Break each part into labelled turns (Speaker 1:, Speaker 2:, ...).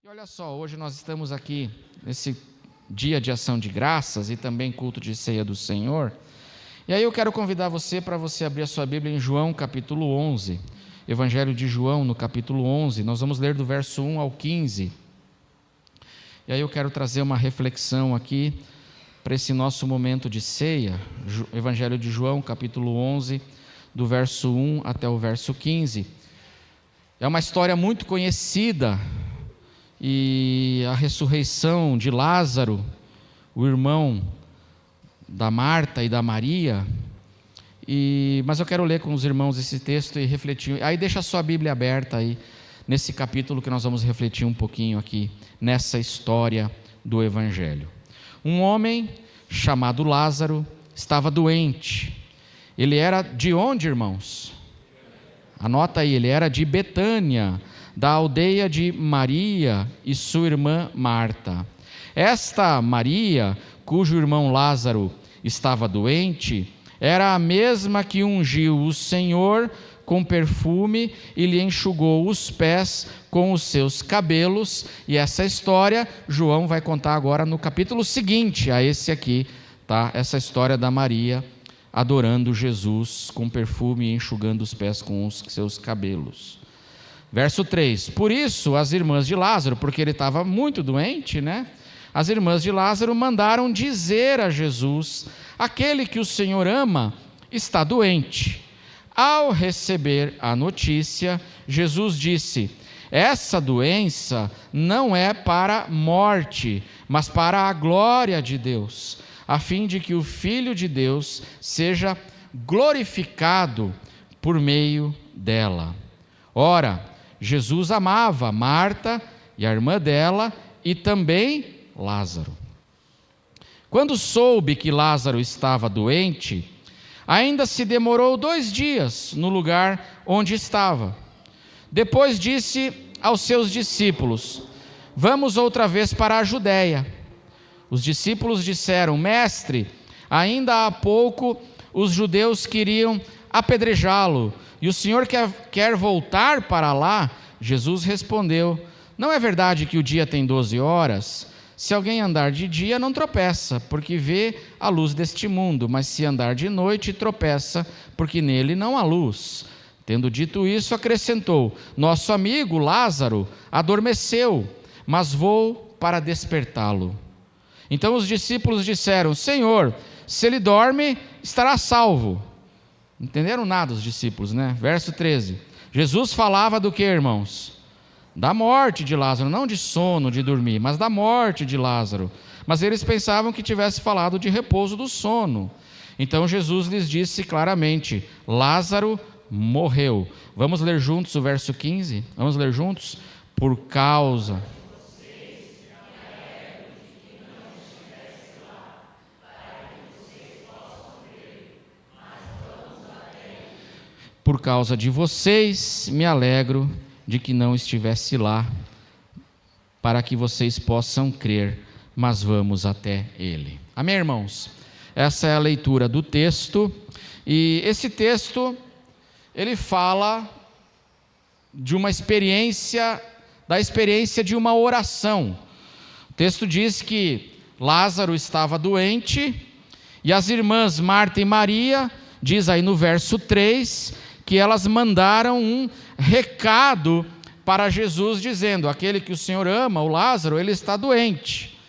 Speaker 1: E olha só, hoje nós estamos aqui nesse dia de ação de graças e também culto de ceia do Senhor. E aí eu quero convidar você para você abrir a sua Bíblia em João capítulo 11, Evangelho de João no capítulo 11, nós vamos ler do verso 1 ao 15. E aí eu quero trazer uma reflexão aqui para esse nosso momento de ceia, Evangelho de João capítulo 11, do verso 1 até o verso 15. É uma história muito conhecida, e a ressurreição de Lázaro, o irmão da Marta e da Maria, mas eu quero ler com os irmãos esse texto e refletir. Aí deixa a sua Bíblia aberta aí, nesse capítulo que nós vamos refletir um pouquinho aqui, nessa história do Evangelho. Um homem chamado Lázaro estava doente. Ele era de onde, irmãos? Anota aí, ele era de Betânia, da aldeia de Maria e sua irmã Marta. Esta Maria, cujo irmão Lázaro estava doente, era a mesma que ungiu o Senhor com perfume e lhe enxugou os pés com os seus cabelos. E essa história João vai contar agora no capítulo seguinte a esse aqui, tá? Essa história da Maria adorando Jesus com perfume e enxugando os pés com os seus cabelos. Verso 3, por isso as irmãs de Lázaro, porque ele estava muito doente, né? As irmãs de Lázaro mandaram dizer a Jesus: aquele que o Senhor ama está doente. Ao receber a notícia, Jesus disse: essa doença não é para a morte, mas para a glória de Deus, a fim de que o Filho de Deus seja glorificado por meio dela. Ora, Jesus amava Marta e a irmã dela e também Lázaro. Quando soube que Lázaro estava doente, ainda se demorou 2 dias no lugar onde estava. Depois disse aos seus discípulos: vamos outra vez para a Judéia. Os discípulos disseram: mestre, ainda há pouco os judeus queriam apedrejá-lo, e o Senhor quer voltar para lá? Jesus respondeu: não é verdade que o dia tem 12 horas? Se alguém andar de dia, não tropeça, porque vê a luz deste mundo, mas se andar de noite, tropeça, porque nele não há luz. Tendo dito isso, acrescentou: nosso amigo Lázaro adormeceu, mas vou para despertá-lo. Então os discípulos disseram: Senhor, se ele dorme, estará salvo. Não entenderam nada os discípulos, né? Verso 13. Jesus falava do que, irmãos? Da morte de Lázaro, não de sono, de dormir, mas da morte de Lázaro. Mas eles pensavam que tivesse falado de repouso do sono. Então Jesus lhes disse claramente: Lázaro morreu. Vamos ler juntos o verso 15? Vamos ler juntos? Por causa de vocês, me alegro de que não estivesse lá, para que vocês possam crer, mas vamos até ele. Amém, irmãos? Essa é a leitura do texto, e esse texto, ele fala de uma experiência, da experiência de uma oração. O texto diz que Lázaro estava doente, e as irmãs Marta e Maria, diz aí no verso 3, que elas mandaram um recado para Jesus, dizendo: aquele que o Senhor ama, o Lázaro, ele está doente.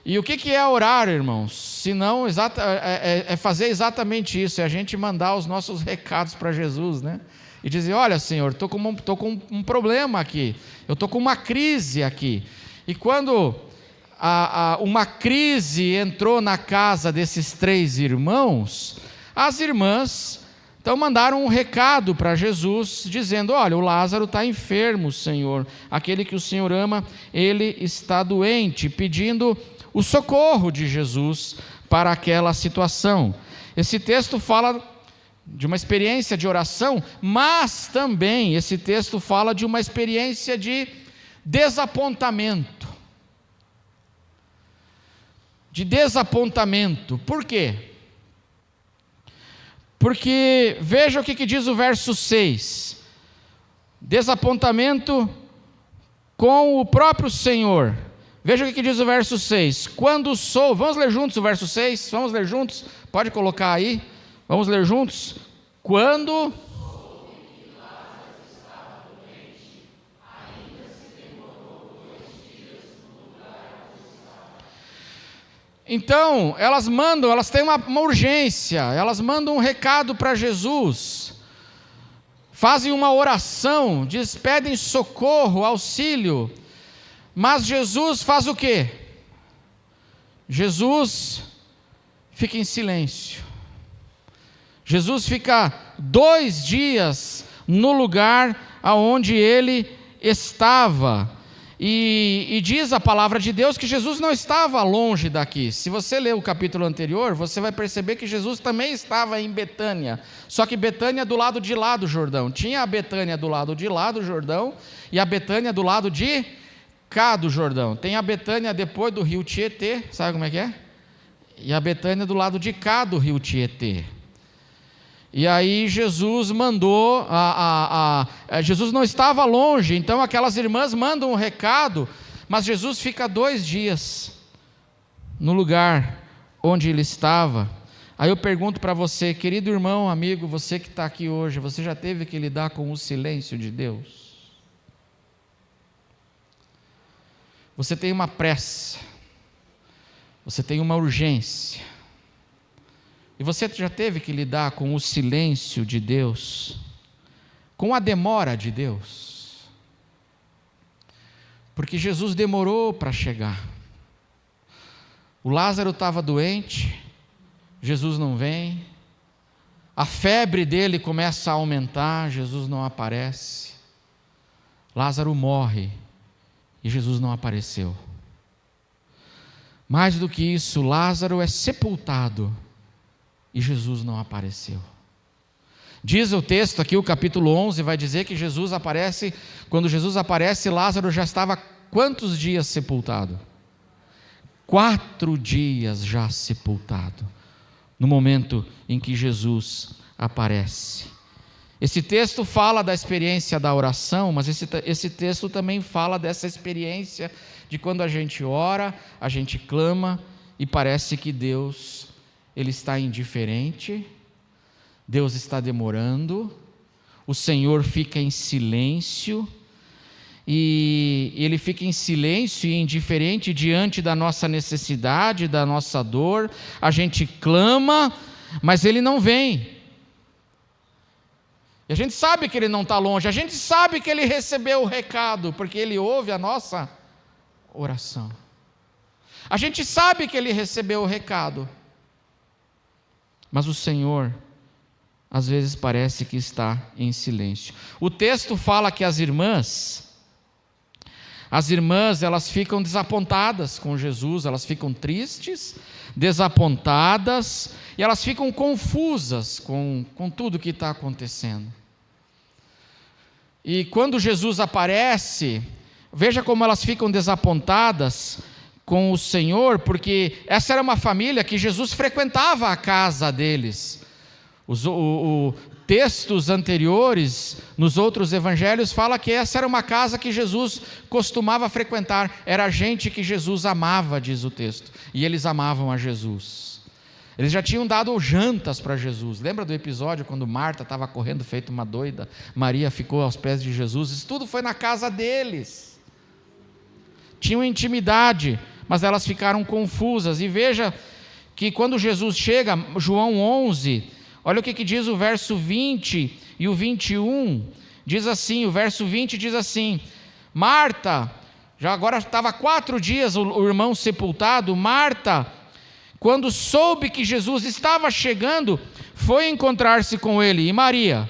Speaker 1: E o que é orar, irmãos? Se não, é fazer exatamente isso, é a gente mandar os nossos recados para Jesus, né? E dizer: olha, Senhor, estou com um problema aqui, eu estou com uma crise aqui. E quando uma crise entrou na casa desses 3 irmãos, as irmãs então mandaram um recado para Jesus, dizendo: olha, o Lázaro está enfermo, Senhor, aquele que o Senhor ama, ele está doente, pedindo o socorro de Jesus para aquela situação. Esse texto fala de uma experiência de oração, mas também esse texto fala de uma experiência de desapontamento. Por quê? Porque veja o que diz o verso 6: desapontamento com o próprio Senhor. Veja o que diz o verso 6. Quando soube, vamos ler juntos o verso 6? Vamos ler juntos? Pode colocar aí. Vamos ler juntos? Quando... Então, elas têm uma urgência, elas mandam um recado para Jesus, fazem uma oração, pedem socorro, auxílio, mas Jesus faz o quê? Jesus fica em silêncio. Jesus fica 2 dias no lugar aonde ele estava. E diz a palavra de Deus que Jesus não estava longe daqui. Se você ler o capítulo anterior, você vai perceber que Jesus também estava em Betânia. Só que Betânia do lado de lá do Jordão. Tinha a Betânia do lado de lá do Jordão e a Betânia do lado de cá do Jordão. Tem a Betânia depois do rio Tietê, sabe como é que é? E a Betânia do lado de cá do rio Tietê. E aí Jesus mandou, Jesus não estava longe, então aquelas irmãs mandam um recado, mas Jesus fica 2 dias no lugar onde ele estava. Aí eu pergunto para você, querido irmão, amigo, você que está aqui hoje, você já teve que lidar com o silêncio de Deus? Você tem uma pressa, você tem uma urgência, e você já teve que lidar com o silêncio de Deus, com a demora de Deus, porque Jesus demorou para chegar. O Lázaro estava doente, Jesus não vem, a febre dele começa a aumentar, Jesus não aparece, Lázaro morre e Jesus não apareceu. Mais do que isso, Lázaro é sepultado e Jesus não apareceu. Diz o texto aqui, o capítulo 11, vai dizer que Jesus aparece, quando Jesus aparece, Lázaro já estava quantos dias sepultado? 4 dias já sepultado, no momento em que Jesus aparece. Esse texto fala da experiência da oração, mas esse texto também fala dessa experiência de quando a gente ora, a gente clama e parece que Deus, Ele está indiferente, Deus está demorando, o Senhor fica em silêncio, e Ele fica em silêncio e indiferente diante da nossa necessidade, da nossa dor, a gente clama, mas Ele não vem. E a gente sabe que Ele não está longe, a gente sabe que Ele recebeu o recado, porque Ele ouve a nossa oração. A gente sabe que Ele recebeu o recado, mas o Senhor, às vezes parece que está em silêncio. O texto fala que as irmãs, elas ficam desapontadas com Jesus, elas ficam tristes, desapontadas, e elas ficam confusas com tudo que está acontecendo. E quando Jesus aparece, veja como elas ficam desapontadas com o Senhor, porque essa era uma família que Jesus frequentava a casa deles. Os textos anteriores, nos outros evangelhos, fala que essa era uma casa que Jesus costumava frequentar, era gente que Jesus amava, diz o texto, e eles amavam a Jesus. Eles já tinham dado jantas para Jesus. Lembra do episódio quando Marta estava correndo feito uma doida, Maria ficou aos pés de Jesus? Isso tudo foi na casa deles. Tinham intimidade, mas elas ficaram confusas. E veja que quando Jesus chega, João 11, olha o que diz o verso 20 e o 21, diz assim, o verso 20 diz assim: Marta, já agora estava 4 dias o irmão sepultado, Marta, quando soube que Jesus estava chegando, foi encontrar-se com ele. E Maria,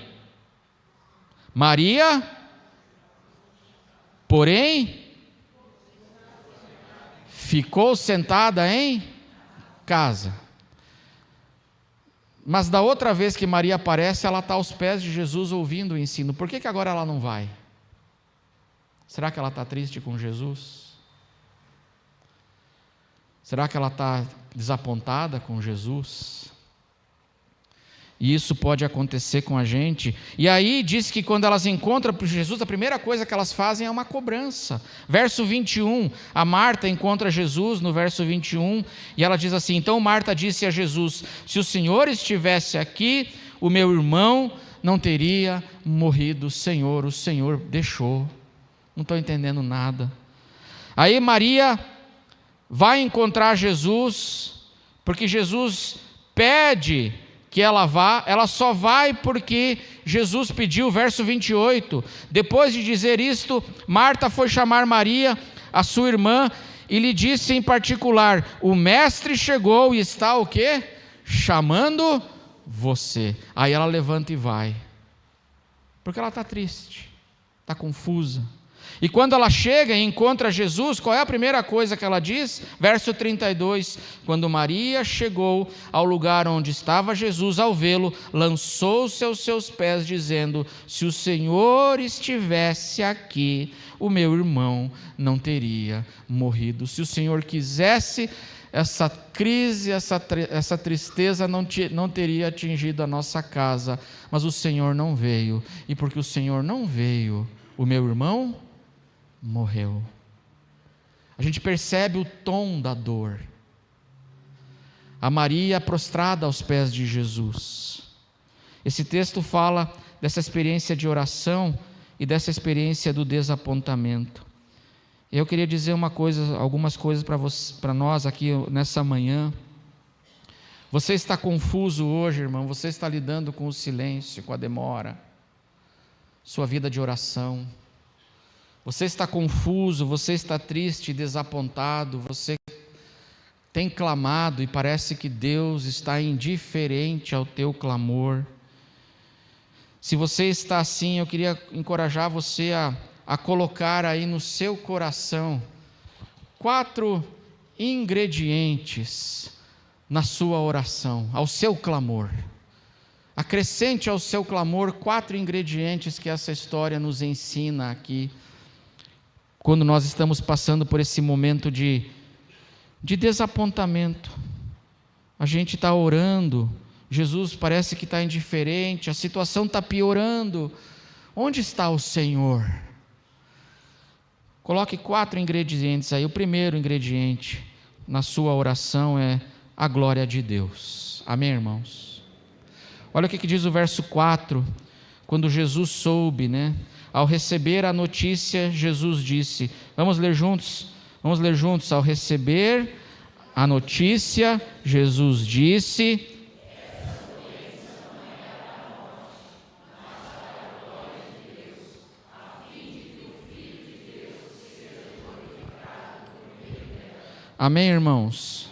Speaker 1: porém, ficou sentada em casa. Mas da outra vez que Maria aparece, ela está aos pés de Jesus ouvindo o ensino. Por que agora ela não vai? Será que ela está triste com Jesus? Será que ela está desapontada com Jesus? E isso pode acontecer com a gente. E aí diz que quando elas encontram Jesus, a primeira coisa que elas fazem é uma cobrança. Verso 21, a Marta encontra Jesus no verso 21, e ela diz assim: então Marta disse a Jesus: se o Senhor estivesse aqui, o meu irmão não teria morrido. Senhor, o Senhor deixou. Não estou entendendo nada. Aí Maria vai encontrar Jesus, porque Jesus pede que ela vá, ela só vai porque Jesus pediu. Verso 28, depois de dizer isto, Marta foi chamar Maria, a sua irmã, e lhe disse em particular: o mestre chegou e está o quê? Chamando você. Aí ela levanta e vai, porque ela está triste, está confusa. E quando ela chega e encontra Jesus, qual é a primeira coisa que ela diz? Verso 32, quando Maria chegou ao lugar onde estava Jesus, ao vê-lo, lançou-se aos seus pés, dizendo: se o Senhor estivesse aqui, o meu irmão não teria morrido. Se o Senhor quisesse, essa crise, essa tristeza não teria atingido a nossa casa, mas o Senhor não veio, e porque o Senhor não veio, o meu irmão morreu. A gente percebe o tom da dor. A Maria prostrada aos pés de Jesus. Esse texto fala dessa experiência de oração e dessa experiência do desapontamento. Eu queria dizer algumas coisas para nós aqui nessa manhã. Você está confuso hoje, irmão? Você está lidando com o silêncio, com a demora, sua vida de oração. Você está confuso, você está triste, desapontado, você tem clamado e parece que Deus está indiferente ao teu clamor. Se você está assim, eu queria encorajar você a colocar aí no seu coração 4 ingredientes na sua oração, ao seu clamor. Acrescente ao seu clamor 4 ingredientes que essa história nos ensina aqui, quando nós estamos passando por esse momento de desapontamento. A gente está orando, Jesus parece que está indiferente, a situação está piorando. Onde está o Senhor? Coloque 4 ingredientes aí. O primeiro ingrediente na sua oração é a glória de Deus. Amém, irmãos? Olha o que diz o verso 4, quando Jesus soube, Ao receber a notícia, Jesus disse, vamos ler juntos? Vamos ler juntos. Ao receber a notícia, Jesus disse: amém, irmãos?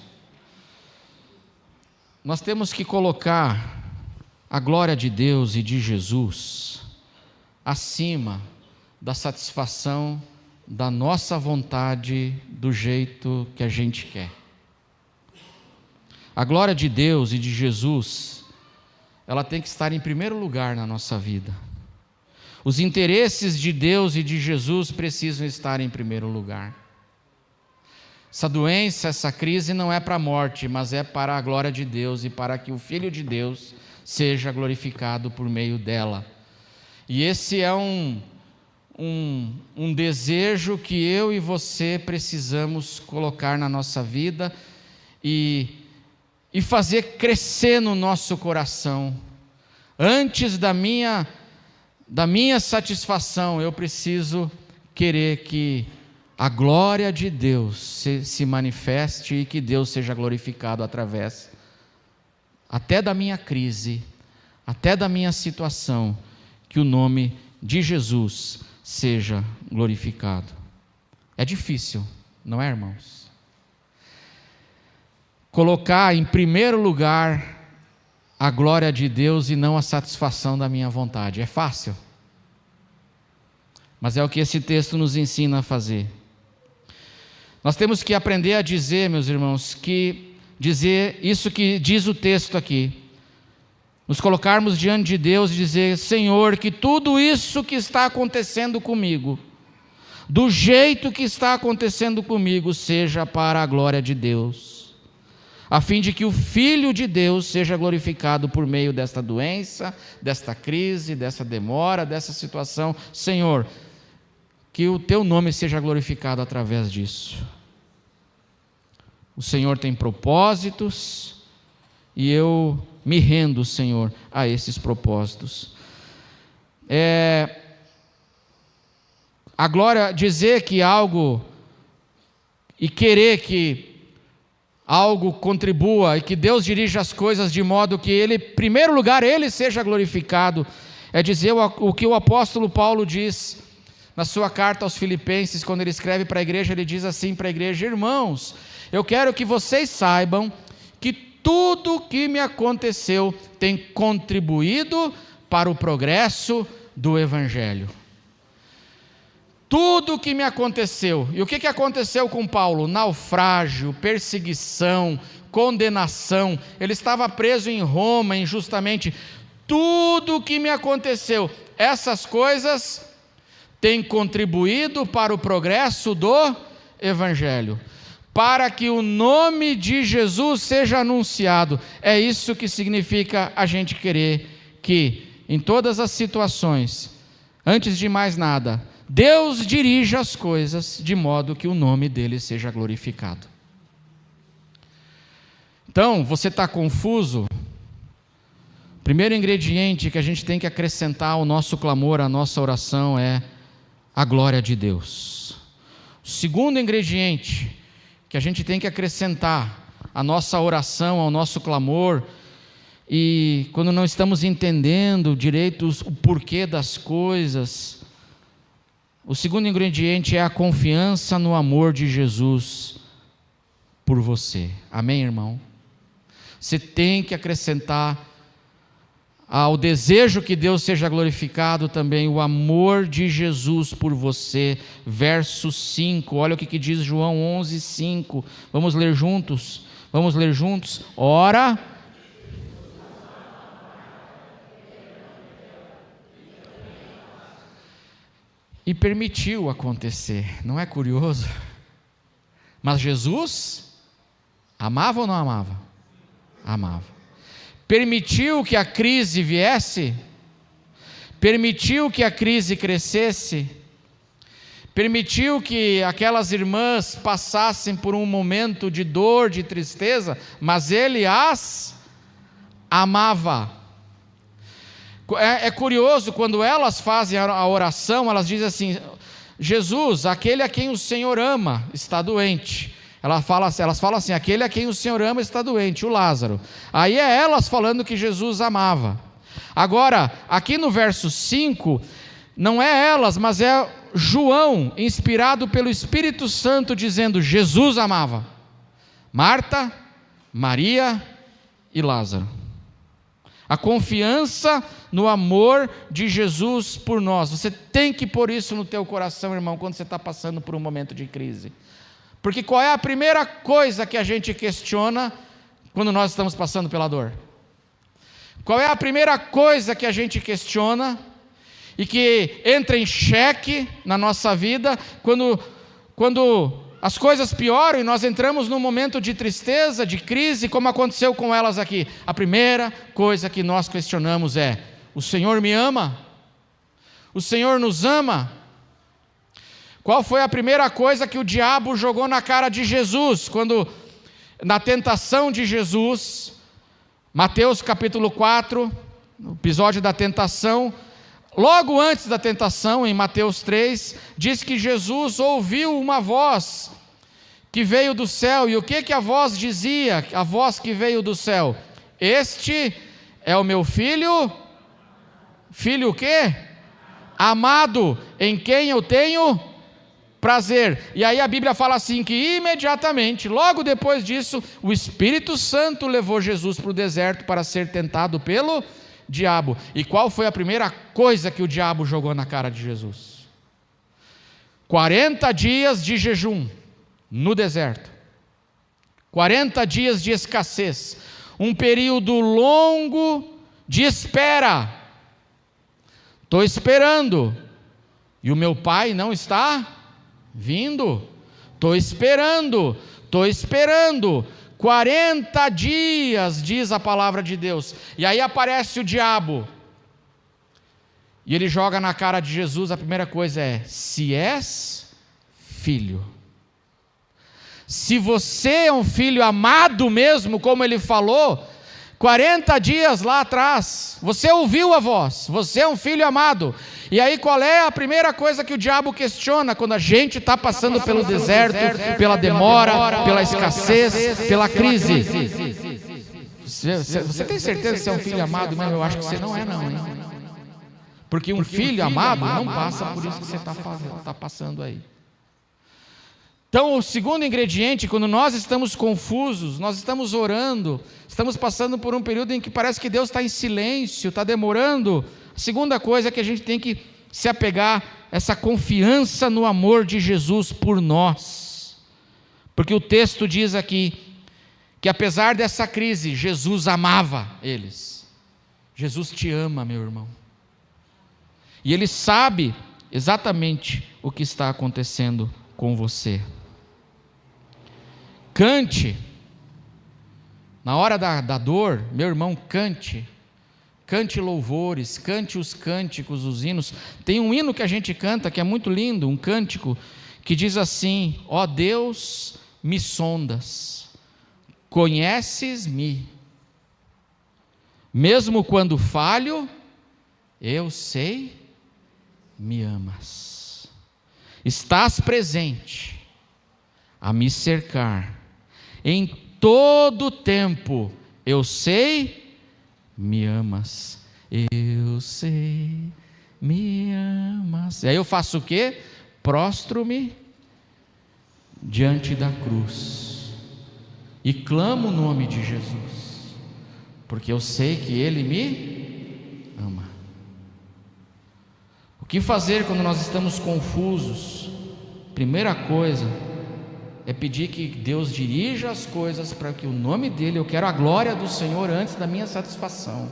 Speaker 1: Nós temos que colocar a glória de Deus e de Jesus acima da satisfação da nossa vontade, do jeito que a gente quer. A glória de Deus e de Jesus, ela tem que estar em primeiro lugar na nossa vida. Os interesses de Deus e de Jesus precisam estar em primeiro lugar. Essa doença, essa crise não é para a morte, mas é para a glória de Deus e para que o Filho de Deus seja glorificado por meio dela. E esse é um desejo que eu e você precisamos colocar na nossa vida e fazer crescer no nosso coração. Antes da minha satisfação, eu preciso querer que a glória de Deus se manifeste e que Deus seja glorificado através até da minha crise, até da minha situação, que o nome de Jesus seja glorificado. É difícil, não é, irmãos? Colocar em primeiro lugar a glória de Deus e não a satisfação da minha vontade. É fácil, mas é o que esse texto nos ensina a fazer. Nós temos que aprender a dizer, meus irmãos, dizer isso que diz o texto aqui. Nos colocarmos diante de Deus e dizer: Senhor, que tudo isso que está acontecendo comigo, do jeito que está acontecendo comigo, seja para a glória de Deus. a fim de que o Filho de Deus seja glorificado por meio desta doença, desta crise, dessa demora, dessa situação. Senhor, que o teu nome seja glorificado através disso. O Senhor tem propósitos e eu me rendo, Senhor, a esses propósitos. A glória, dizer que algo e querer que algo contribua e que Deus dirija as coisas de modo que Ele, em primeiro lugar, Ele seja glorificado, é dizer o que o apóstolo Paulo diz na sua carta aos Filipenses, quando ele escreve para a igreja, ele diz assim para a igreja: irmãos, eu quero que vocês saibam que tudo o que me aconteceu tem contribuído para o progresso do Evangelho. Tudo o que me aconteceu. E o que aconteceu com Paulo? Naufrágio, perseguição, condenação. Ele estava preso em Roma injustamente. Tudo o que me aconteceu, essas coisas têm contribuído para o progresso do Evangelho, para que o nome de Jesus seja anunciado. É isso que significa a gente querer que, em todas as situações, antes de mais nada, Deus dirija as coisas de modo que o nome dele seja glorificado. Então, você está confuso? O primeiro ingrediente que a gente tem que acrescentar ao nosso clamor, à nossa oração, é a glória de Deus. O segundo ingrediente que a gente tem que acrescentar à nossa oração, ao nosso clamor, e quando não estamos entendendo direito o porquê das coisas, o segundo ingrediente é a confiança no amor de Jesus por você. Amém, irmão? Você tem que acrescentar ao desejo que Deus seja glorificado também o amor de Jesus por você. Verso 5, olha o que diz João 11:5. Vamos ler juntos? Ora, e permitiu acontecer. Não é curioso? Mas Jesus amava ou não amava? Amava. Permitiu que a crise viesse, permitiu que a crise crescesse, permitiu que aquelas irmãs passassem por um momento de dor, de tristeza, mas Ele as amava. É curioso, quando elas fazem a oração, elas dizem assim: Jesus, aquele a quem o Senhor ama, está doente. Elas falam assim: aquele a quem o Senhor ama está doente, o Lázaro. Aí é elas falando que Jesus amava. Agora, aqui no verso 5, não é elas, mas é João, inspirado pelo Espírito Santo, dizendo: Jesus amava Marta, Maria e Lázaro. A confiança no amor de Jesus por nós. Você tem que pôr isso no teu coração, irmão, quando você está passando por um momento de crise. Porque qual é a primeira coisa que a gente questiona quando nós estamos passando pela dor? Qual é a primeira coisa que a gente questiona e que entra em xeque na nossa vida quando as coisas pioram e nós entramos num momento de tristeza, de crise, como aconteceu com elas aqui? A primeira coisa que nós questionamos é: o Senhor me ama? O Senhor nos ama? Qual foi a primeira coisa que o diabo jogou na cara de Jesus, quando, na tentação de Jesus, Mateus capítulo 4, no episódio da tentação, logo antes da tentação, em Mateus 3, diz que Jesus ouviu uma voz que veio do céu, e o que a voz dizia, a voz que veio do céu? Este é o meu filho o quê? Amado, em quem eu tenho prazer. E aí a Bíblia fala assim, que imediatamente, logo depois disso, o Espírito Santo levou Jesus para o deserto para ser tentado pelo diabo. E qual foi a primeira coisa que o diabo jogou na cara de Jesus? 40 dias de jejum no deserto, 40 dias de escassez, um período longo de espera. Estou esperando e o meu pai não está vindo. Estou esperando. 40 dias, diz a palavra de Deus. E aí aparece o diabo. E ele joga na cara de Jesus, a primeira coisa é: se és filho. Se você é um filho amado mesmo, como ele falou, 40 dias lá atrás, você ouviu a voz, você é um filho amado. E aí qual é a primeira coisa que o diabo questiona quando a gente está passando pelo deserto, pela demora, pela escassez, pela crise? Você tem certeza que você é um filho amado? Mas eu acho que você não é não, hein? Porque um filho amado não passa por isso que você está passando aí. Então, o segundo ingrediente, quando nós estamos confusos, nós estamos orando, estamos passando por um período em que parece que Deus está em silêncio, está demorando. A segunda coisa é que a gente tem que se apegar a essa confiança no amor de Jesus por nós. Porque o texto diz aqui que apesar dessa crise, Jesus amava eles. Jesus te ama, meu irmão. E Ele sabe exatamente o que está acontecendo com você. Cante, na hora da dor, meu irmão, cante louvores, cante os cânticos, os hinos. Tem um hino que a gente canta que é muito lindo, um cântico que diz assim: ó Deus, me sondas, conheces-me, mesmo quando falho, eu sei, me amas, estás presente a me cercar, em todo tempo, eu sei, me amas, eu sei, me amas. E aí eu faço o quê? Prostro-me diante da cruz e clamo o nome de Jesus, porque eu sei que Ele me ama. O que fazer quando nós estamos confusos? Primeira coisa é pedir que Deus dirija as coisas para que o nome dEle, eu quero a glória do Senhor antes da minha satisfação.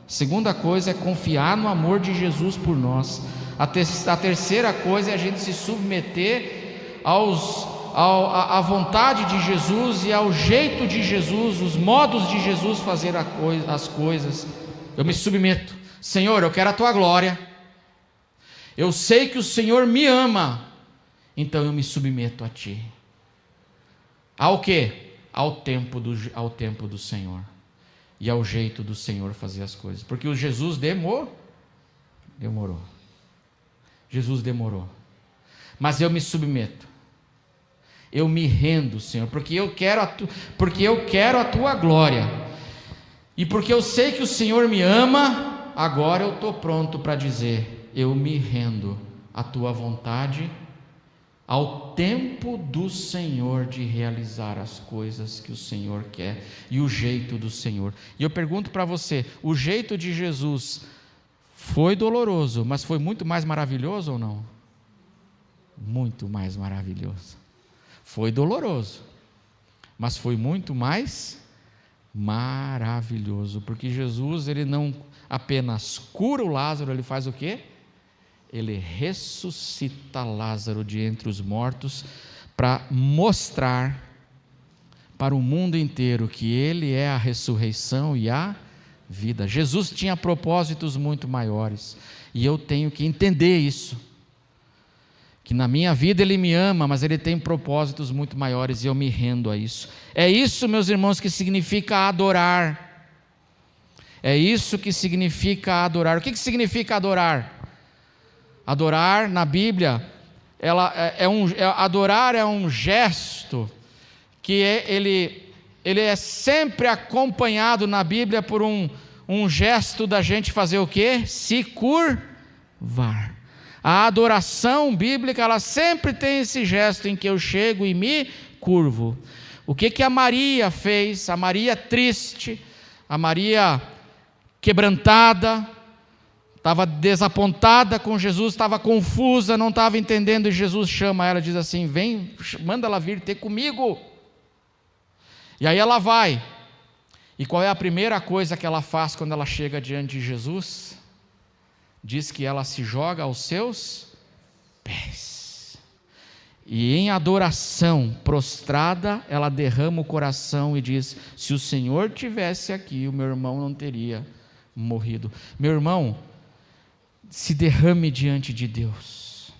Speaker 1: Segunda coisa é confiar no amor de Jesus por nós. A terceira coisa é a gente se submeter à vontade de Jesus e ao jeito de Jesus, os modos de Jesus fazer as coisas. Eu me submeto. Senhor, eu quero a Tua glória. Eu sei que o Senhor me ama, então eu me submeto a Ti. Ao quê? Ao tempo do Senhor e ao jeito do Senhor fazer as coisas. Porque o Jesus demorou. Jesus demorou. Mas eu me submeto. Eu me rendo, Senhor, porque eu quero a Tua glória. E porque eu sei que o Senhor me ama, agora eu estou pronto para dizer: eu me rendo à Tua vontade, ao tempo do Senhor de realizar as coisas que o Senhor quer e o jeito do Senhor. E eu pergunto para você: o jeito de Jesus foi doloroso, mas foi muito mais maravilhoso ou não? Muito mais maravilhoso. Foi doloroso, mas foi muito mais maravilhoso, porque Jesus, Ele não apenas cura o Lázaro, Ele faz o quê? Ele ressuscita Lázaro de entre os mortos para mostrar para o mundo inteiro que Ele é a ressurreição e a vida. Jesus tinha propósitos muito maiores e eu tenho que entender isso, que na minha vida Ele me ama, mas Ele tem propósitos muito maiores e eu me rendo a isso. É isso, meus irmãos, que significa adorar. É isso que significa adorar. O que significa adorar? Adorar na Bíblia, adorar é um gesto que ele é sempre acompanhado na Bíblia por um gesto da gente fazer o quê? Se curvar. A adoração bíblica, ela sempre tem esse gesto em que eu chego e me curvo. O que a Maria fez? A Maria triste, a Maria quebrantada, estava desapontada com Jesus, estava confusa, não estava entendendo, e Jesus chama ela e diz assim: vem, manda ela vir ter comigo. E aí ela vai, e qual é a primeira coisa que ela faz quando ela chega diante de Jesus? Diz que ela se joga aos seus pés, E em adoração, prostrada, ela derrama o coração e diz: se o Senhor tivesse aqui, o meu irmão não teria morrido. Meu irmão, se derrame diante de Deus.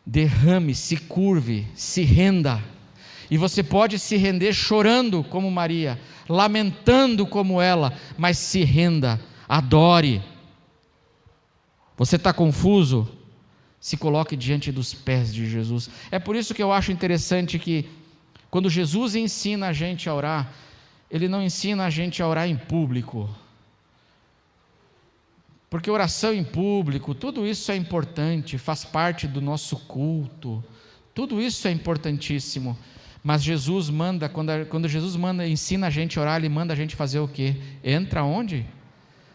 Speaker 1: Derrame, se curve, se renda. E você pode se render chorando como Maria, lamentando como ela, mas se renda, adore. Você está confuso? Se coloque diante dos pés de Jesus. É por isso que eu acho interessante que, quando Jesus ensina a gente a orar, Ele não ensina a gente a orar em público. Porque oração em público, tudo isso é importante, faz parte do nosso culto. Tudo isso é importantíssimo. Mas Jesus manda, quando Jesus ensina a gente a orar, Ele manda a gente fazer o quê? Entra onde?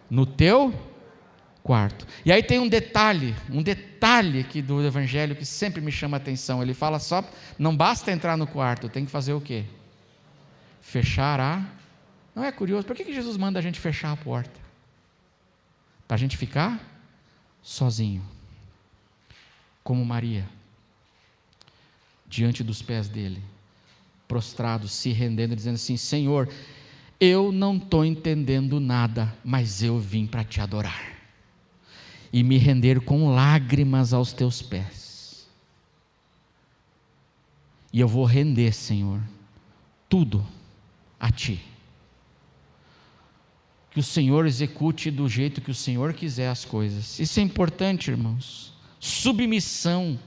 Speaker 1: No teu quarto. E aí tem um detalhe aqui do Evangelho que sempre me chama a atenção. Ele fala só, não basta entrar no quarto, tem que fazer o quê? Fechar a... Não é curioso? Por que Jesus manda a gente fechar a porta? Para a gente ficar sozinho, como Maria, diante dos pés dele, prostrado, se rendendo, dizendo assim: Senhor, eu não estou entendendo nada, mas eu vim para te adorar e me render com lágrimas aos teus pés. E eu vou render, Senhor, tudo a ti. Que o Senhor execute do jeito que o Senhor quiser as coisas. Isso é importante, irmãos. Submissão.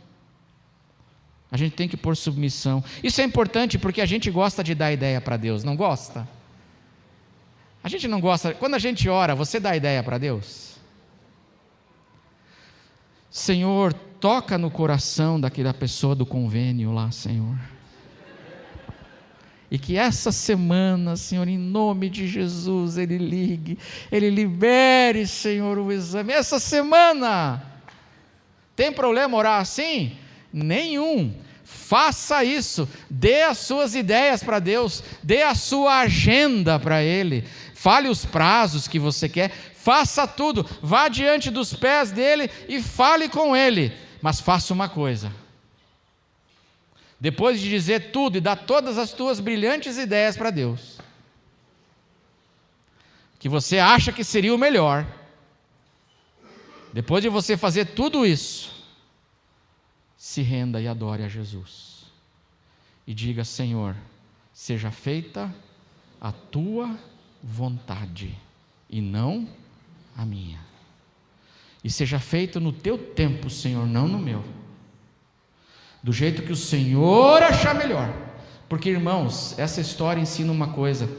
Speaker 1: A gente tem que pôr submissão. Isso é importante porque a gente gosta de dar ideia para Deus, não gosta? A gente não gosta. Quando a gente ora, você dá ideia para Deus? Senhor, toca no coração daquela pessoa do convênio lá, Senhor. E que essa semana, Senhor, em nome de Jesus, Ele ligue, Ele libere, Senhor, o exame. Essa semana, tem problema orar assim? Nenhum. Faça isso, dê as suas ideias para Deus, dê a sua agenda para Ele, fale os prazos que você quer, faça tudo, vá diante dos pés dEle e fale com Ele, mas faça uma coisa: depois de dizer tudo e dar todas as tuas brilhantes ideias para Deus, que você acha que seria o melhor, depois de você fazer tudo isso, se renda e adore a Jesus. E diga: Senhor, seja feita a tua vontade e não a minha. E seja feito no teu tempo, Senhor, não no meu. Do jeito que o Senhor achar melhor. Porque, irmãos, essa história ensina uma coisa.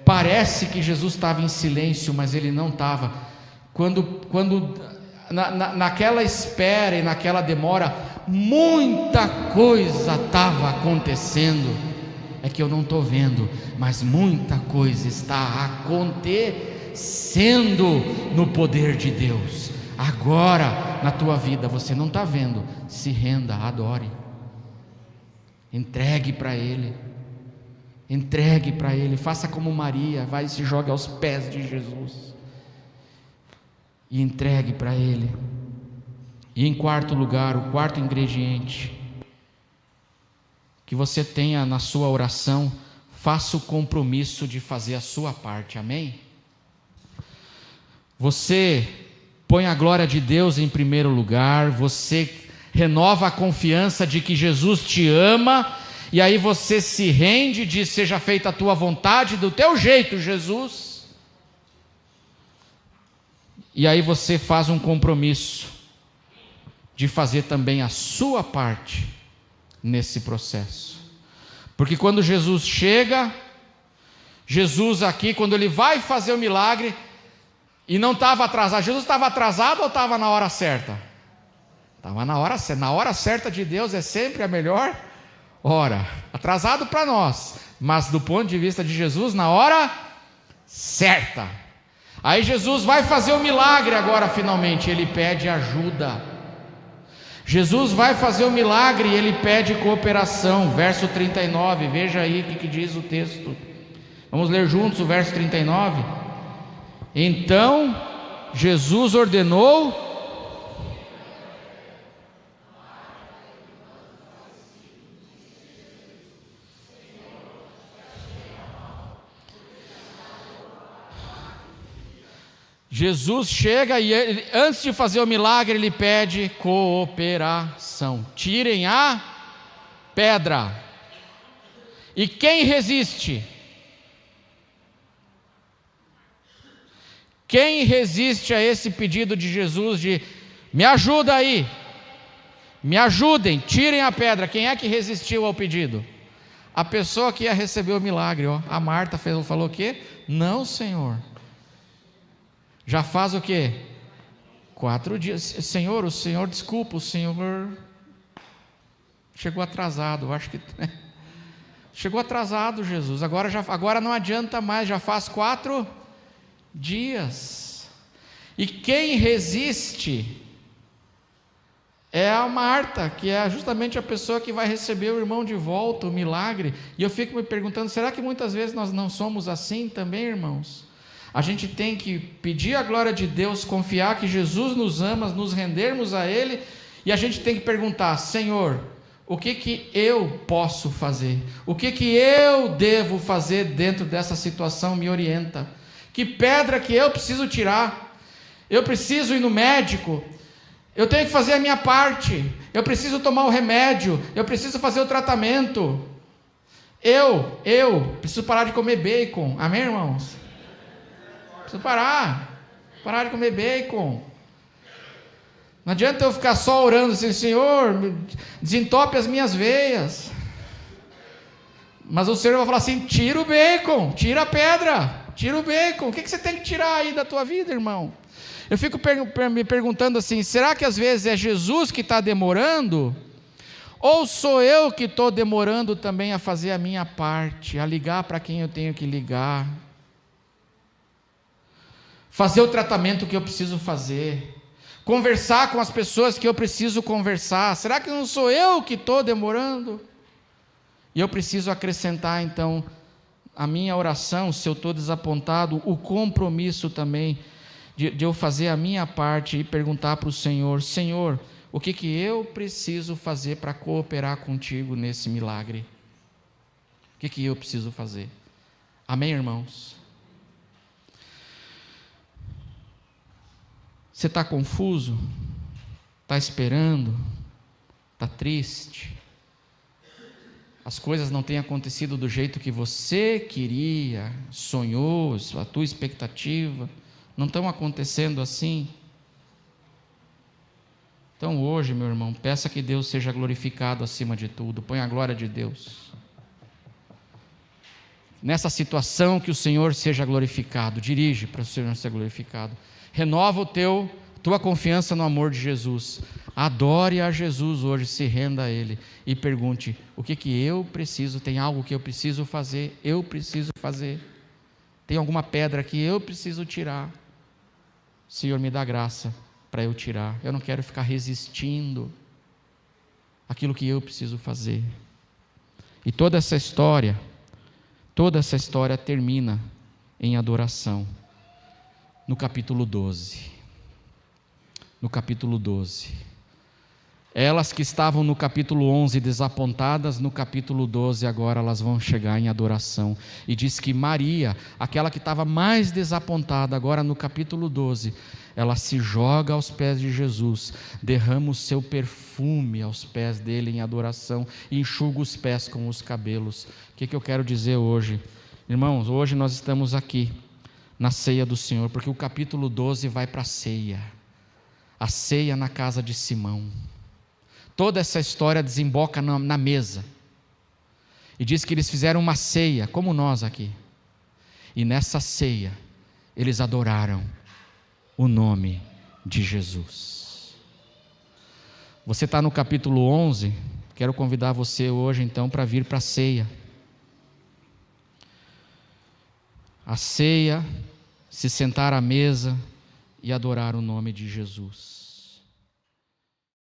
Speaker 1: Parece que Jesus estava em silêncio, mas Ele não estava. Naquela espera e naquela demora, muita coisa estava acontecendo. É que eu não estou vendo, mas muita coisa está acontecendo no poder de Deus. Agora, na tua vida, você não está vendo, se renda, adore, entregue para Ele, faça como Maria, vai e se jogue aos pés de Jesus, e entregue para Ele. E em quarto lugar, o quarto ingrediente, que você tenha na sua oração, faça o compromisso de fazer a sua parte, amém? Você põe a glória de Deus em primeiro lugar, você renova a confiança de que Jesus te ama, e aí você se rende e diz: seja feita a tua vontade, do teu jeito, Jesus. E aí você faz um compromisso de fazer também a sua parte nesse processo. Porque quando Jesus chega, Jesus aqui, quando Ele vai fazer o milagre, e não estava atrasado. Jesus estava atrasado ou estava na hora certa? Estava na hora certa. Na hora certa de Deus é sempre a melhor hora. Atrasado para nós, mas do ponto de vista de Jesus, na hora certa. Aí Jesus vai fazer o milagre agora finalmente. Ele pede ajuda. Jesus vai fazer o milagre e Ele pede cooperação. Verso 39, veja aí o que diz o texto. Vamos ler juntos o verso 39. Então Jesus ordenou Jesus chega e antes de fazer o milagre, ele pede cooperação. Tirem a pedra. E quem resiste? Quem resiste a esse pedido de Jesus de me ajuda aí, me ajudem, tirem a pedra? Quem é que resistiu ao pedido? A pessoa que ia receber o milagre, ó. A Marta falou o quê? Não, Senhor. Já faz o quê? 4 dias. Senhor, o Senhor, desculpa, o Senhor chegou atrasado, eu acho que chegou atrasado, Jesus. Agora não adianta mais, já faz 4 dias. E quem resiste é a Marta, que é justamente a pessoa que vai receber o irmão de volta, o milagre. E eu fico me perguntando, será que muitas vezes nós não somos assim também, irmãos? A gente tem que pedir a glória de Deus, confiar que Jesus nos ama, nos rendermos a Ele, e a gente tem que perguntar: Senhor, o que eu posso fazer? O que eu devo fazer dentro dessa situação? Me orienta. Que pedra que eu preciso tirar? Eu preciso ir no médico? Eu tenho que fazer a minha parte. Eu preciso tomar o remédio. Eu preciso fazer o tratamento. Eu preciso parar de comer bacon. Amém, irmãos? Preciso parar de comer bacon. Não adianta eu ficar só orando assim: Senhor, desentope as minhas veias. Mas o Senhor vai falar assim: tira o bacon, tira a pedra, tira o bacon. O que você tem que tirar aí da tua vida, irmão? Eu fico me perguntando assim: será que às vezes é Jesus que está demorando? Ou sou eu que estou demorando também a fazer a minha parte, a ligar para quem eu tenho que ligar, fazer o tratamento que eu preciso fazer, conversar com as pessoas que eu preciso conversar? Será que não sou eu que estou demorando? E eu preciso acrescentar então a minha oração, se eu estou desapontado, o compromisso também de eu fazer a minha parte e perguntar para o Senhor: Senhor, o que eu preciso fazer para cooperar contigo nesse milagre? O que eu preciso fazer? Amém, irmãos? Você está confuso? Está esperando? Está triste? As coisas não têm acontecido do jeito que você queria, sonhou, a tua expectativa, não estão acontecendo assim? Então hoje, meu irmão, peça que Deus seja glorificado acima de tudo, põe a glória de Deus nessa situação, que o Senhor seja glorificado, dirige para o Senhor ser glorificado, renova tua confiança no amor de Jesus, adore a Jesus hoje, se renda a Ele e pergunte: o que eu preciso? Tem algo que eu preciso fazer? Eu preciso fazer? Tem alguma pedra que eu preciso tirar? Senhor, me dá graça para eu tirar. Eu não quero ficar resistindo àquilo que eu preciso fazer. E toda essa história termina em adoração, no capítulo 12. No capítulo 12. Elas que estavam no capítulo 11 desapontadas, no capítulo 12 agora elas vão chegar em adoração. E diz que Maria, aquela que estava mais desapontada, agora no capítulo 12, ela se joga aos pés de Jesus, derrama o seu perfume aos pés dele em adoração e enxuga os pés com os cabelos. O que eu quero dizer hoje? Irmãos, hoje nós estamos aqui na ceia do Senhor, porque o capítulo 12 vai para a ceia na casa de Simão. Toda essa história desemboca na mesa, e diz que eles fizeram uma ceia, como nós aqui, e nessa ceia, eles adoraram o nome de Jesus. Você está no capítulo 11, quero convidar você hoje então para vir para a ceia. A ceia, se sentar à mesa e adorar o nome de Jesus.